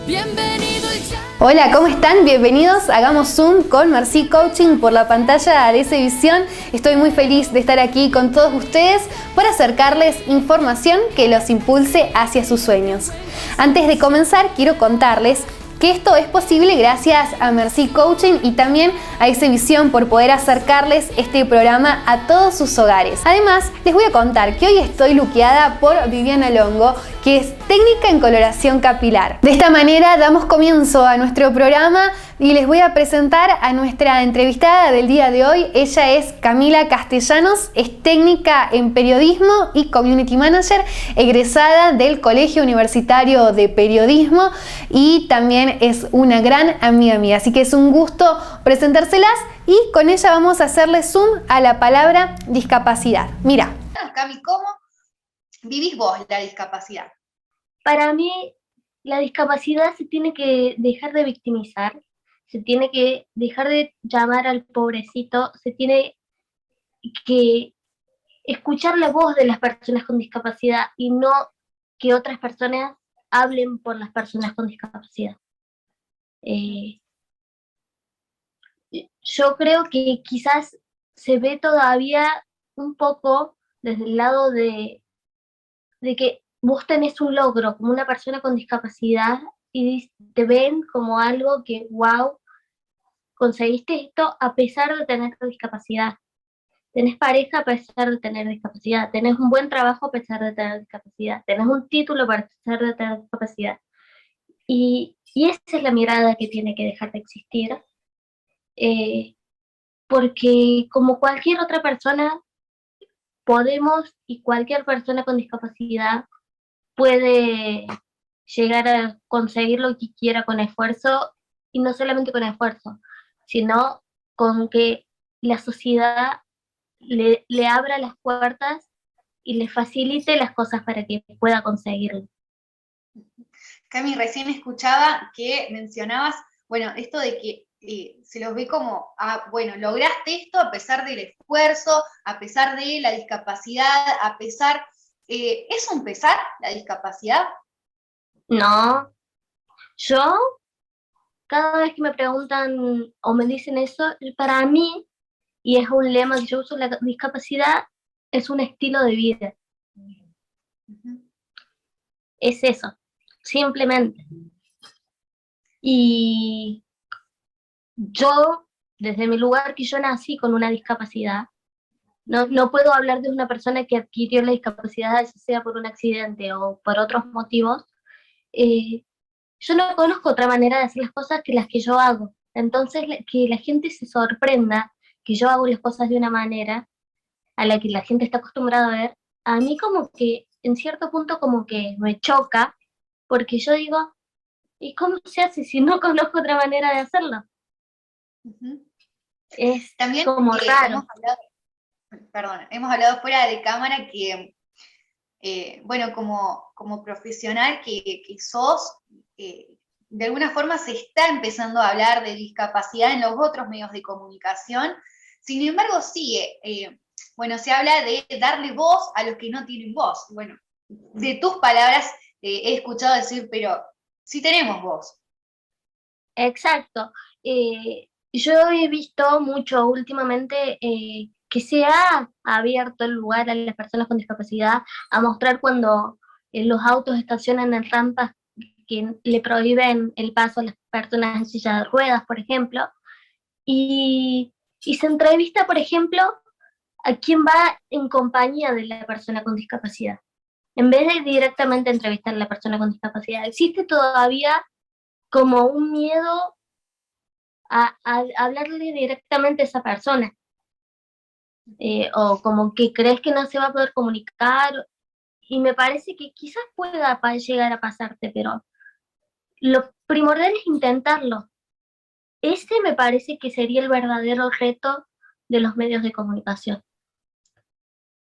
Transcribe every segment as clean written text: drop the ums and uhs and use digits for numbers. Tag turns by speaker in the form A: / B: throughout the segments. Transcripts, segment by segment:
A: Bienvenido el chat.
B: Hola, ¿cómo están? Bienvenidos a Hagamos Zoom con Merci Coaching por la pantalla de AC Visión. Estoy muy feliz de estar aquí con todos ustedes para acercarles información que los impulse hacia sus sueños. Antes de comenzar, quiero contarles que esto es posible gracias a Merci Coaching y también a AC Visión por poder acercarles este programa a todos sus hogares. Además, les voy a contar que hoy estoy luqueada por Viviana Longo, que es técnica en coloración capilar. De esta manera damos comienzo a nuestro programa y les voy a presentar a nuestra entrevistada del día de hoy. Ella es Camila Castellanos, es técnica en periodismo y community manager, egresada del Colegio Universitario de Periodismo y también es una gran amiga mía. Así que es un gusto presentárselas y con ella vamos a hacerle zoom a la palabra discapacidad. Mira.
C: Cami, ¿cómo vivís vos la discapacidad?
D: Para mí, la discapacidad se tiene que dejar de victimizar, se tiene que dejar de llamar al pobrecito, se tiene que escuchar la voz de las personas con discapacidad y no que otras personas hablen por las personas con discapacidad. Yo creo que quizás se ve todavía un poco desde el lado de que vos tenés un logro como una persona con discapacidad y te ven como algo que, wow, conseguiste esto a pesar de tener discapacidad. Tenés pareja a pesar de tener discapacidad, tenés un buen trabajo a pesar de tener discapacidad, tenés un título a pesar de tener discapacidad. Y esa es la mirada que tiene que dejar de existir, porque como cualquier otra persona, podemos y cualquier persona con discapacidad puede llegar a conseguir lo que quiera con esfuerzo, y no solamente con esfuerzo, sino con que la sociedad le abra las puertas y le facilite las cosas para que pueda conseguirlo.
C: Cami, recién escuchaba que mencionabas, bueno, esto de que se los ve como, bueno, lograste esto a pesar del esfuerzo, a pesar de la discapacidad, a pesar... ¿es un pesar la discapacidad?
D: No, yo cada vez que me preguntan o me dicen eso, para mí, y es un lema que yo uso, la discapacidad es un estilo de vida. Es eso, simplemente. Y yo, desde mi lugar, que yo nací con una discapacidad, no puedo hablar de una persona que adquirió la discapacidad, ya sea por un accidente o por otros motivos. Yo no conozco otra manera de hacer las cosas que las que yo hago. Entonces, que la gente se sorprenda que yo hago las cosas de una manera a la que la gente está acostumbrada a ver, a mí como que, en cierto punto, como que me choca, porque yo digo, ¿y cómo se hace si no conozco otra manera de hacerlo? Es
C: también
D: como raro.
C: Hemos hablado fuera de cámara que, bueno, como profesional que sos, de alguna forma se está empezando a hablar de discapacidad en los otros medios de comunicación. Sin embargo, sigue, bueno, se habla de darle voz a los que no tienen voz. Bueno, de tus palabras he escuchado decir, pero sí tenemos voz.
D: Exacto. Yo he visto mucho últimamente que se ha abierto el lugar a las personas con discapacidad a mostrar cuando los autos estacionan en rampas que le prohíben el paso a las personas en silla de ruedas, por ejemplo, y se entrevista, por ejemplo, a quien va en compañía de la persona con discapacidad. En vez de directamente entrevistar a la persona con discapacidad, existe todavía como un miedo a hablarle directamente a esa persona, o como que crees que no se va a poder comunicar, y me parece que quizás pueda llegar a pasarte, pero lo primordial es intentarlo. Ese me parece que sería el verdadero reto de los medios de comunicación.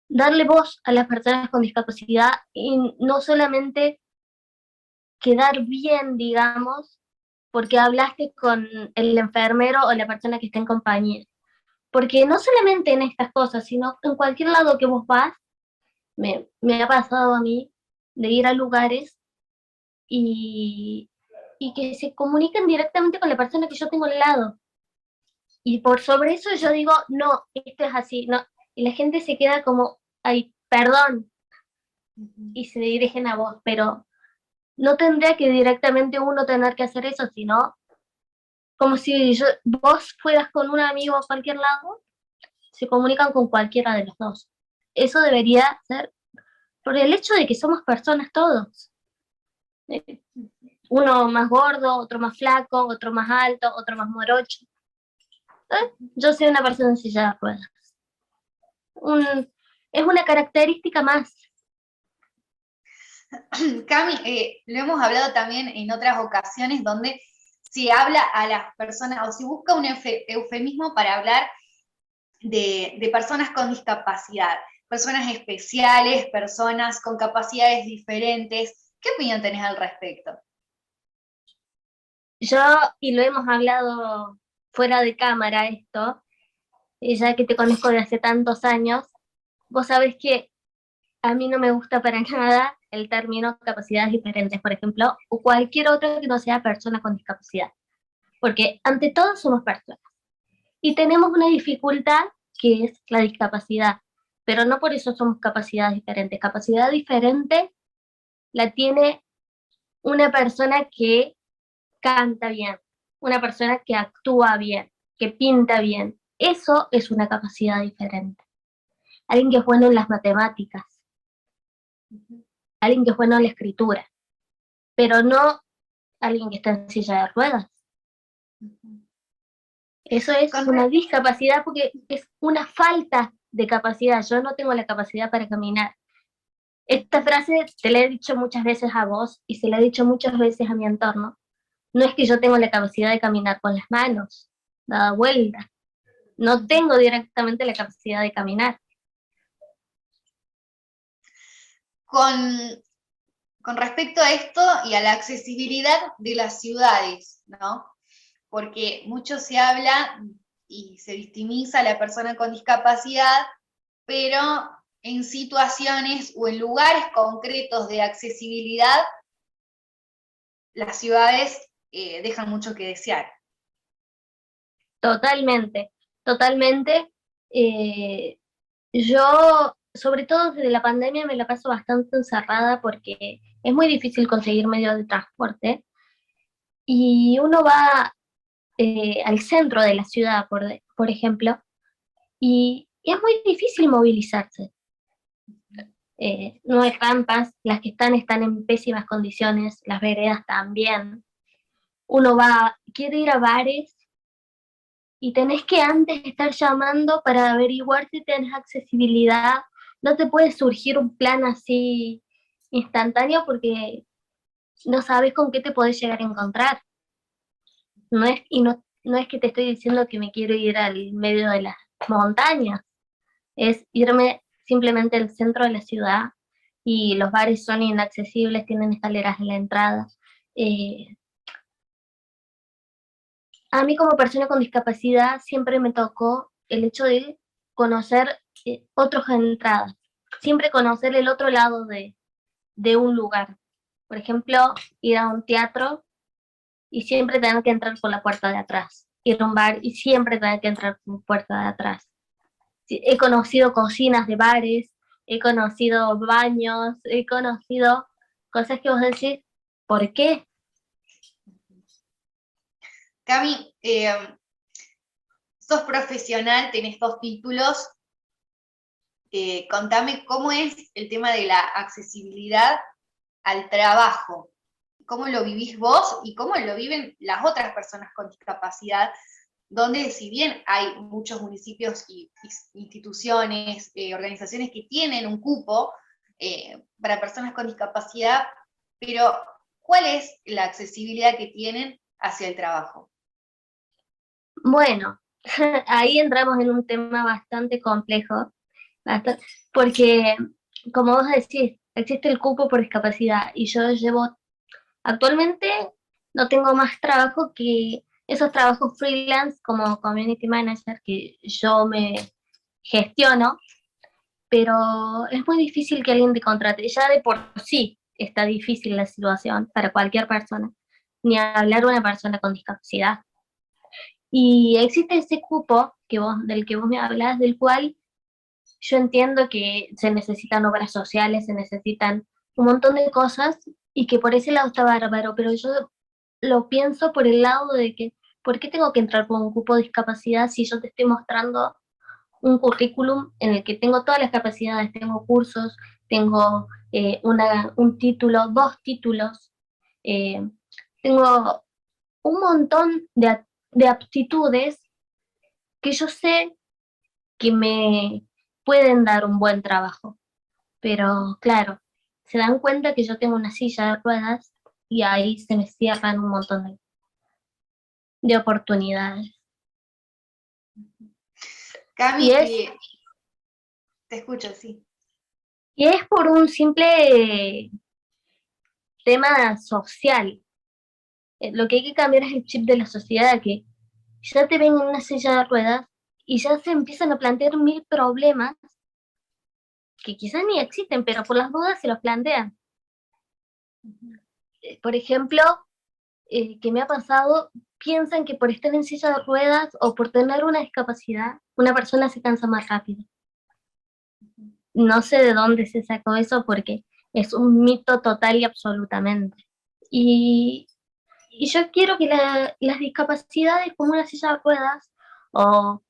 D: Darle voz a las personas con discapacidad y no solamente quedar bien, digamos, porque hablaste con el enfermero o la persona que está en compañía. Porque no solamente en estas cosas, sino en cualquier lado que vos vas, me ha pasado a mí de ir a lugares y y que se comuniquen directamente con la persona que yo tengo al lado. Y por sobre eso yo digo, no, esto es así, no. Y la gente se queda como, ay, perdón, y se dirigen a vos, pero no tendría que directamente uno tener que hacer eso, sino como si vos fueras con un amigo a cualquier lado, se comunican con cualquiera de los dos. Eso debería ser por el hecho de que somos personas todos. Uno más gordo, otro más flaco, otro más alto, otro más morocho. Yo soy una persona en silla de ruedas. Es una característica más.
C: Cami, lo hemos hablado también en otras ocasiones donde se habla a las personas o se busca un eufemismo para hablar de personas con discapacidad, personas especiales, personas con capacidades diferentes. ¿Qué opinión tenés al respecto?
D: Yo, y lo hemos hablado fuera de cámara esto, ya que te conozco de hace tantos años, vos sabés que a mí no me gusta para nada el término capacidades diferentes, por ejemplo, o cualquier otro que no sea persona con discapacidad, porque ante todo somos personas y tenemos una dificultad que es la discapacidad, pero no por eso somos capacidades diferentes. Capacidad diferente la tiene una persona que canta bien, una persona que actúa bien, que pinta bien. Eso es una capacidad diferente. Alguien que es bueno en las matemáticas, alguien que es bueno en la escritura, pero no alguien que está en silla de ruedas. Eso es una discapacidad porque es una falta de capacidad. Yo no tengo la capacidad para caminar. Esta frase te la he dicho muchas veces a vos y se la he dicho muchas veces a mi entorno. No es que yo tengo la capacidad de caminar con las manos, dada vuelta. No tengo directamente la capacidad de caminar.
C: Con respecto a esto y a la accesibilidad de las ciudades, ¿no? Porque mucho se habla y se victimiza a la persona con discapacidad, pero en situaciones o en lugares concretos de accesibilidad, las ciudades dejan mucho que desear.
D: Totalmente, totalmente. Yo, sobre todo desde la pandemia, me la paso bastante encerrada porque es muy difícil conseguir medios de transporte y uno va al centro de la ciudad, por ejemplo, y es muy difícil movilizarse. No hay rampas, las que están en pésimas condiciones, las veredas también. Uno quiere ir a bares y tenés que antes estar llamando para averiguar si tenés accesibilidad. No te puede surgir un plan así instantáneo porque no sabes con qué te podés llegar a encontrar. No es que te estoy diciendo que me quiero ir al medio de las montañas, es irme simplemente al centro de la ciudad y los bares son inaccesibles, tienen escaleras en la entrada. A mí como persona con discapacidad siempre me tocó el hecho de conocer otras entradas, siempre conocer el otro lado de un lugar. Por ejemplo, ir a un teatro y siempre tener que entrar por la puerta de atrás. Ir a un bar y siempre tener que entrar por la puerta de atrás. He conocido cocinas de bares, he conocido baños, he conocido cosas que vos decís, ¿por qué?
C: Cami, sos profesional, tenés 2 títulos. Contame cómo es el tema de la accesibilidad al trabajo. ¿Cómo lo vivís vos y cómo lo viven las otras personas con discapacidad? Donde si bien hay muchos municipios y instituciones, organizaciones que tienen un cupo para personas con discapacidad, pero ¿cuál es la accesibilidad que tienen hacia el trabajo?
D: Bueno, ahí entramos en un tema bastante complejo, porque como vos decís, existe el cupo por discapacidad y yo actualmente no tengo más trabajo que esos trabajos freelance como community manager que yo me gestiono, pero es muy difícil que alguien te contrate. Ya de por sí está difícil la situación para cualquier persona. ni hablar de una persona con discapacidad. Y existe ese cupo del que vos me hablas, del cual yo entiendo que se necesitan obras sociales, se necesitan un montón de cosas, y que por ese lado está bárbaro, pero yo lo pienso por el lado de que, ¿por qué tengo que entrar por un cupo de discapacidad si yo te estoy mostrando un currículum en el que tengo todas las capacidades, tengo cursos, tengo un título, 2 títulos, eh, tengo un montón de aptitudes que yo sé que me pueden dar un buen trabajo? Pero claro, se dan cuenta que yo tengo una silla de ruedas y ahí se me cierran un montón de oportunidades.
C: Cami,
D: Y es,
C: te escucho, sí.
D: y es por un simple tema social. Lo que hay que cambiar es el chip de la sociedad, que ya te ven en una silla de ruedas y ya se empiezan a plantear 1000 problemas que quizás ni existen, pero por las dudas se los plantean. Por ejemplo, que me ha pasado, piensan que por estar en silla de ruedas o por tener una discapacidad, una persona se cansa más rápido. No sé de dónde se sacó eso, porque es un mito total y absolutamente. Y, y yo quiero que las discapacidades, como una silla de ruedas, o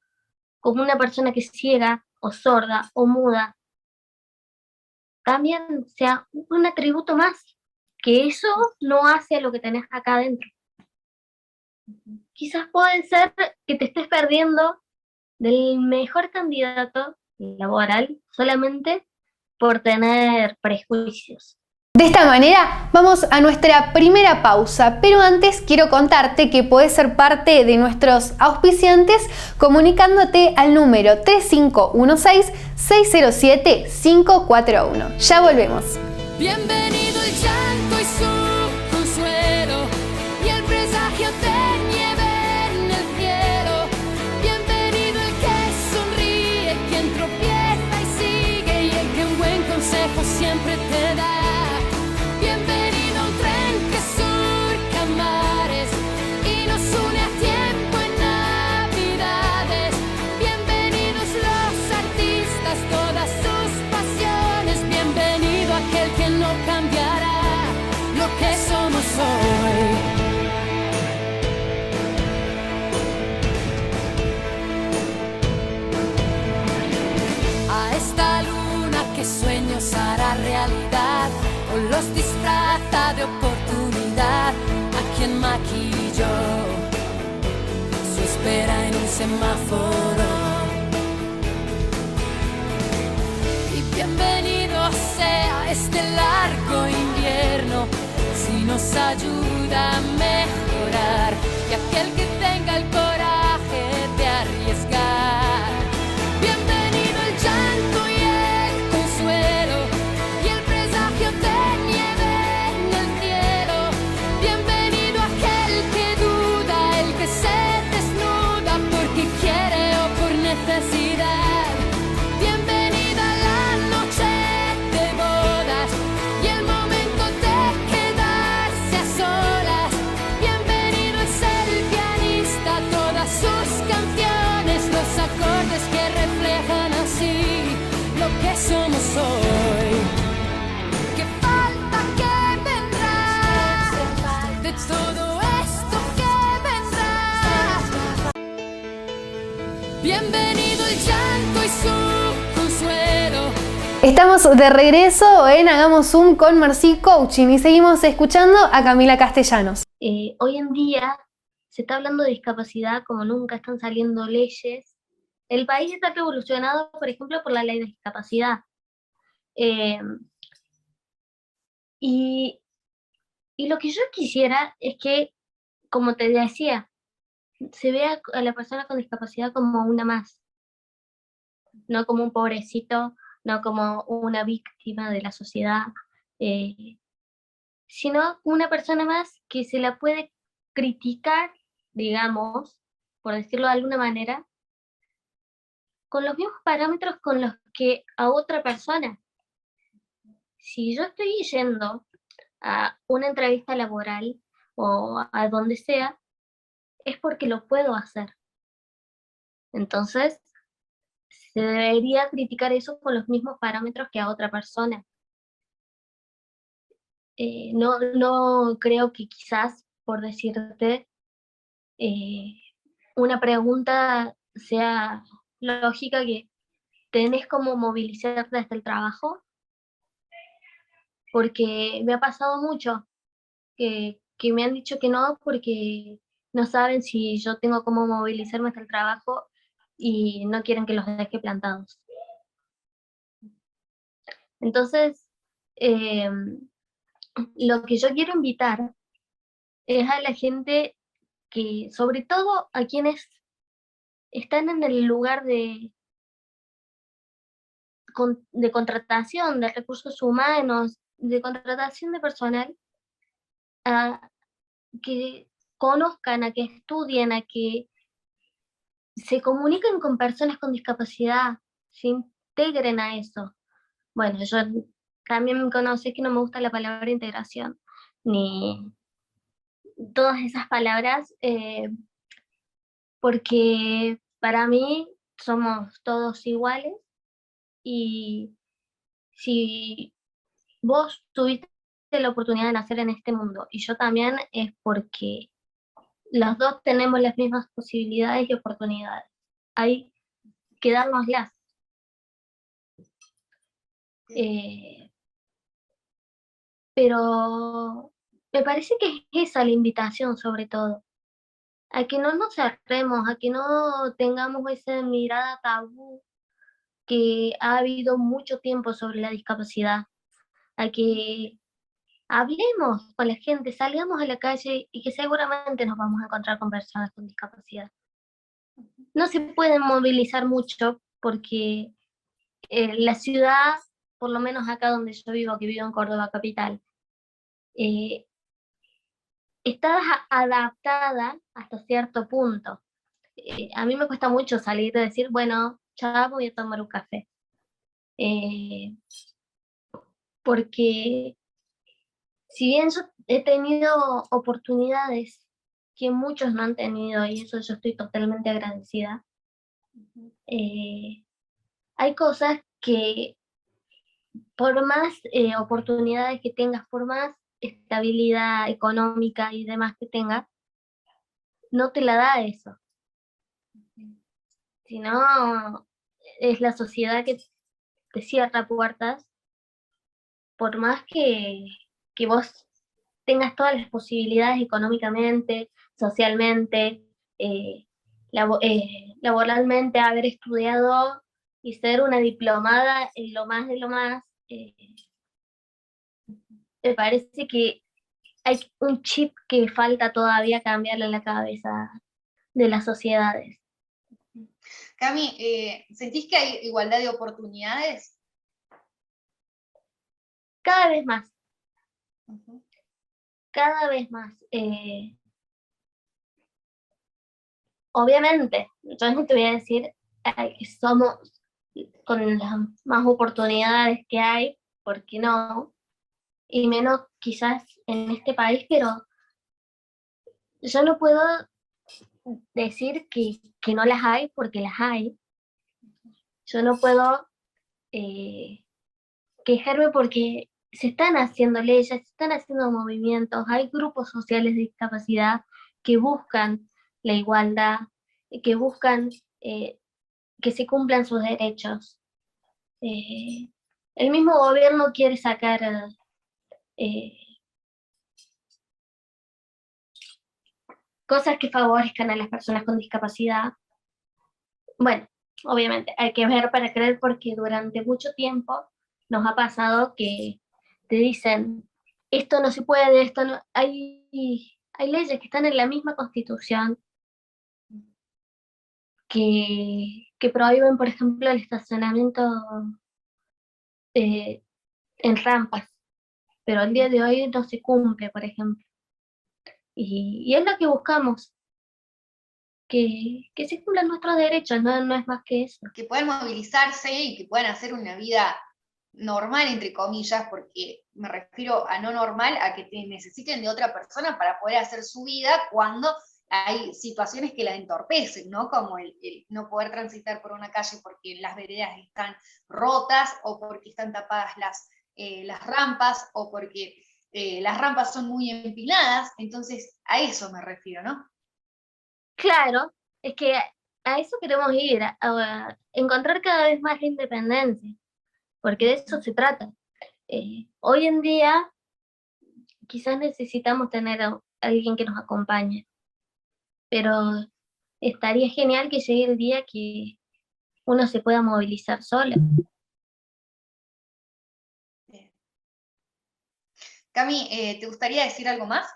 D: como una persona que es ciega, o sorda, o muda, también sea un atributo más, que eso no hace a lo que tenés acá adentro. Quizás puede ser que te estés perdiendo del mejor candidato laboral solamente por tener prejuicios.
B: De esta manera vamos a nuestra primera pausa, pero antes quiero contarte que podés ser parte de nuestros auspiciantes comunicándote al número 3516-607-541. Ya volvemos.
A: Bienvenido el llanto y su consuelo, y el presagio de nieve en el cielo. Bienvenido el que sonríe, quien tropieza y sigue, y el que un buen consejo siempre te da. Bienvenido a un tren que surca mares y nos une a tiempo en Navidades. Bienvenidos los artistas, todas sus pasiones. Bienvenido aquel que no cambiará lo que somos hoy. A esta luna que sueños hará realidad, o los disfraza de oportunidad, a quien maquilló su espera en un semáforo. Y bienvenido sea este largo invierno, si nos ayuda a mejorar, y aquel que tenga el coraje de arriesgar. Bienvenido el llanto y el consuelo, y el presagio de nieve en el cielo. Bienvenido aquel que duda, el que se desnuda porque quiere o por necesidad. Bienvenida la noche de bodas y el momento de quedarse a solas. Bienvenido es el pianista, todas sus canciones, los acordes que reflejan así lo que somos hoy. Que falta que vendrá de todo esto que vendrá. Bienvenido el llanto y su consuelo.
B: Estamos de regreso en Hagamos Zoom con Mercy Coaching y seguimos escuchando a Camila Castellanos.
D: Hoy en día se está hablando de discapacidad como nunca, están saliendo leyes. El país está revolucionado, por ejemplo, por la ley de discapacidad. Eh, y, y lo que yo quisiera es que, como te decía, se vea a la persona con discapacidad como una más, no como un pobrecito, no como una víctima de la sociedad, sino como una persona más que se la puede criticar, digamos, por decirlo de alguna manera, con los mismos parámetros con los que a otra persona. Si yo estoy yendo a una entrevista laboral o a donde sea, es porque lo puedo hacer. Entonces, se debería criticar eso con los mismos parámetros que a otra persona. No creo que quizás, por decirte, una pregunta sea lógica, que tenés cómo movilizarte hasta el trabajo, porque me ha pasado mucho que me han dicho que no porque no saben si yo tengo cómo movilizarme hasta el trabajo y no quieren que los deje plantados. Entonces, eh, lo que yo quiero invitar es a la gente que, sobre todo a quienes están en el lugar de contratación de recursos humanos, de contratación de personal, a que conozcan, a que estudien, a que se comuniquen con personas con discapacidad, se integren a eso. Bueno, yo también me conocí que no me gusta la palabra integración, ni todas esas palabras, porque para mí somos todos iguales, y si vos tuviste la oportunidad de nacer en este mundo y yo también, es porque los dos tenemos las mismas posibilidades y oportunidades. Hay que dárnoslas. Pero me parece que es esa la invitación, sobre todo, a que no nos cerremos, a que no tengamos esa mirada tabú que ha habido mucho tiempo sobre la discapacidad, a que hablemos con la gente, salgamos a la calle y que seguramente nos vamos a encontrar con personas con discapacidad. No se pueden movilizar mucho porque la ciudad, por lo menos acá donde yo vivo, que vivo en Córdoba capital, eh, está adaptada hasta cierto punto. A mí me cuesta mucho salir de decir, bueno, ya voy a tomar un café. Porque si bien yo he tenido oportunidades que muchos no han tenido, y eso yo estoy totalmente agradecida, hay cosas que por más oportunidades que tengas, por más estabilidad económica y demás que tengas, no te la da eso. Sino es la sociedad que te cierra puertas, por más que vos tengas todas las posibilidades económicamente, socialmente, eh, laboralmente, haber estudiado y ser una diplomada en lo más de lo más. Me parece que hay un chip que falta todavía cambiarle en la cabeza de las sociedades.
C: Cami, ¿sentís que hay igualdad de oportunidades?
D: Cada vez más. Cada vez más. Obviamente, yo no te voy a decir que somos con las más oportunidades que hay, porque no, y menos quizás en este país, pero yo no puedo decir que no las hay, porque las hay. Yo no puedo quejarme porque se están haciendo leyes, se están haciendo movimientos, hay grupos sociales de discapacidad que buscan la igualdad, que buscan que se cumplan sus derechos. El mismo gobierno quiere sacar cosas que favorezcan a las personas con discapacidad. Bueno, obviamente hay que ver para creer, porque durante mucho tiempo nos ha pasado que te dicen, esto no se puede, esto no... Hay leyes que están en la misma Constitución que prohíben, por ejemplo, el estacionamiento en rampas, pero al día de hoy no se cumple, por ejemplo. Y es lo que buscamos, que se cumplan nuestros derechos, no es más que eso.
C: Que puedan movilizarse y que puedan hacer una vida normal, entre comillas, porque me refiero a no normal, a que te necesiten de otra persona para poder hacer su vida cuando hay situaciones que la entorpecen, ¿no? Como el no poder transitar por una calle porque las veredas están rotas, o porque están tapadas las rampas, o porque las rampas son muy empinadas. Entonces a eso me refiero, ¿no?
D: Claro, es que a eso queremos ir, a encontrar cada vez más la independencia, porque de eso se trata. Hoy en día quizás necesitamos tener a alguien que nos acompañe, pero estaría genial que llegue el día que uno se pueda movilizar sola.
C: Cami, ¿te gustaría decir algo más?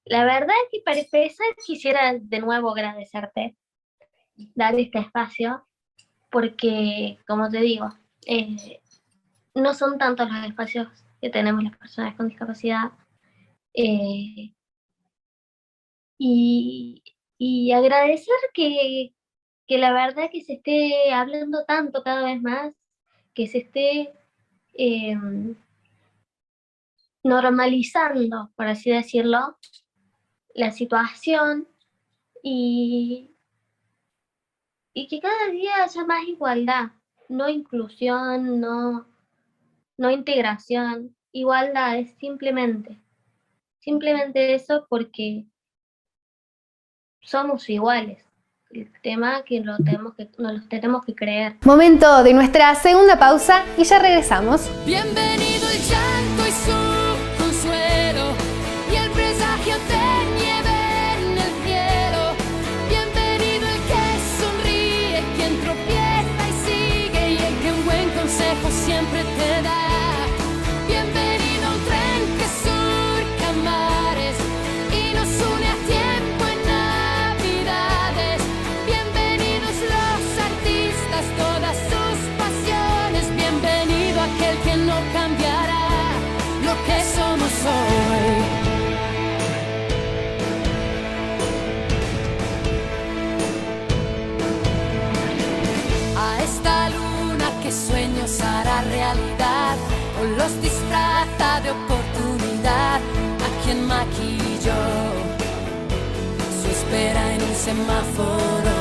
D: La verdad es que para empezar quisiera de nuevo agradecerte, dar este espacio, porque como te digo, no son tantos los espacios que tenemos las personas con discapacidad, y agradecer que la verdad que se esté hablando tanto cada vez más, que se esté normalizando, por así decirlo, la situación, y que cada día haya más igualdad, no inclusión, no integración, igualdad es simplemente eso, porque somos iguales. El tema que nos lo tenemos que creer.
B: Momento de nuestra segunda pausa y ya regresamos.
A: Bienvenido el llanto y su consuelo, y el presagio de nieve en el cielo. Bienvenido el que sonríe, quien tropieza y sigue, y el que un buen consejo siempre te da. Bienvenido a un tren que surca mares y nos une a tiempo en navidades. Bienvenidos los artistas, todas sus pasiones. Bienvenido aquel que no cambiará lo que somos hoy. A esta luna que sueños hará realidad, o los disfraza de oportunidad, a quien maquilló su espera en un semáforo.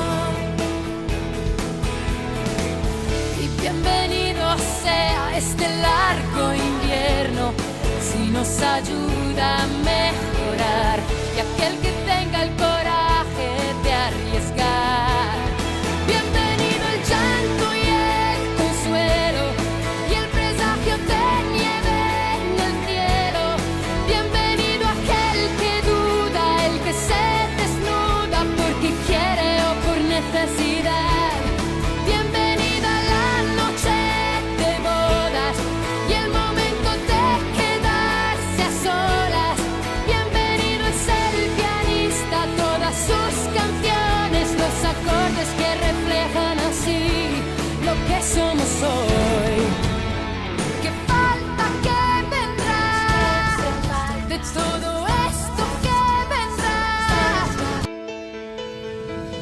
A: Y bienvenido sea este largo invierno, si nos ayuda a mejorar, y aquel que tenga el coraje de arriesgar. Bienvenido el llanto y el consuelo, y el presagio de nieve en el cielo. Bienvenido aquel que duda, el que se desnuda porque quiere o por necesidad. Bienvenida la noche de bodas y el momento de quedarse a solas. Bienvenido es el pianista, todas sus canciones, los acordes que reflejan así lo que somos hoy. Que falta que vendrá de todo esto que vendrá.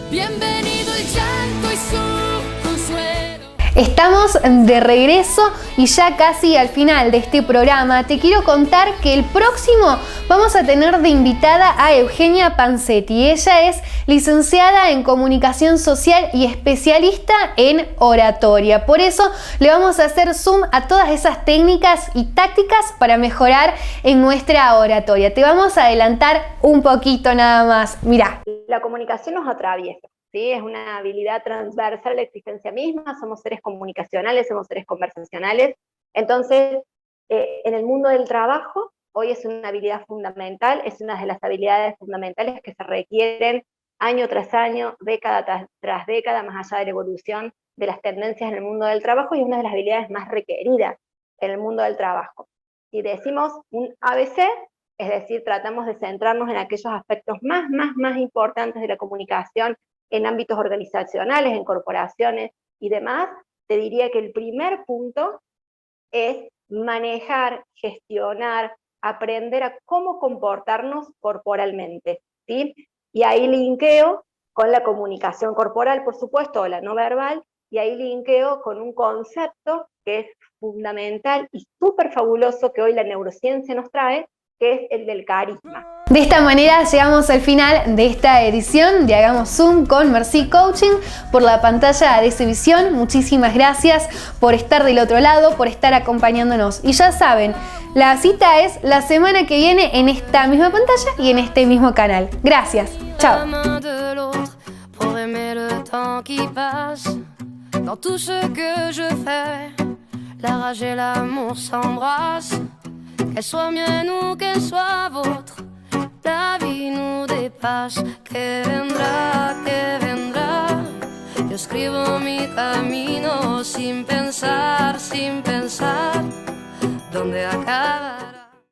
A: Bienvenido el llanto y su consuelo.
B: Estamos de regreso y ya casi al final de este programa te quiero contar que el próximo vamos a tener de invitada a Eugenia Panzetti. Ella es licenciada en Comunicación Social y especialista en oratoria. Por eso le vamos a hacer zoom a todas esas técnicas y tácticas para mejorar en nuestra oratoria. Te vamos a adelantar un poquito nada más. Mirá.
E: La comunicación nos atraviesa, ¿sí? Es una habilidad transversal a la existencia misma, somos seres comunicacionales, somos seres conversacionales. Entonces, en el mundo del trabajo, hoy es una habilidad fundamental, es una de las habilidades fundamentales que se requieren año tras año, década tras década, más allá de la evolución de las tendencias en el mundo del trabajo, y es una de las habilidades más requeridas en el mundo del trabajo. Si decimos un ABC, es decir, tratamos de centrarnos en aquellos aspectos más importantes de la comunicación en ámbitos organizacionales, en corporaciones y demás, te diría que el primer punto es manejar, gestionar, aprender a cómo comportarnos corporalmente, ¿sí? Y ahí linkeo con la comunicación corporal, por supuesto, o la no verbal, y ahí linkeo con un concepto que es fundamental y súper fabuloso que hoy la neurociencia nos trae, que es el del carisma.
B: De esta manera llegamos al final de esta edición de Hagamos Zoom con Merci Coaching por la pantalla de ADC Visión. Muchísimas gracias por estar del otro lado, por estar acompañándonos. Y ya saben, la cita es la semana que viene en esta misma pantalla y en este mismo canal. Gracias. Chao.
A: Dans tout ce que je fais, la rage et l'amour s'embrassent. Qu'elle soit mienne ou qu'elle soit vôtre, la vie nous dépasse. Que vendrá, yo escribo mi camino sin pensar, dónde acaba.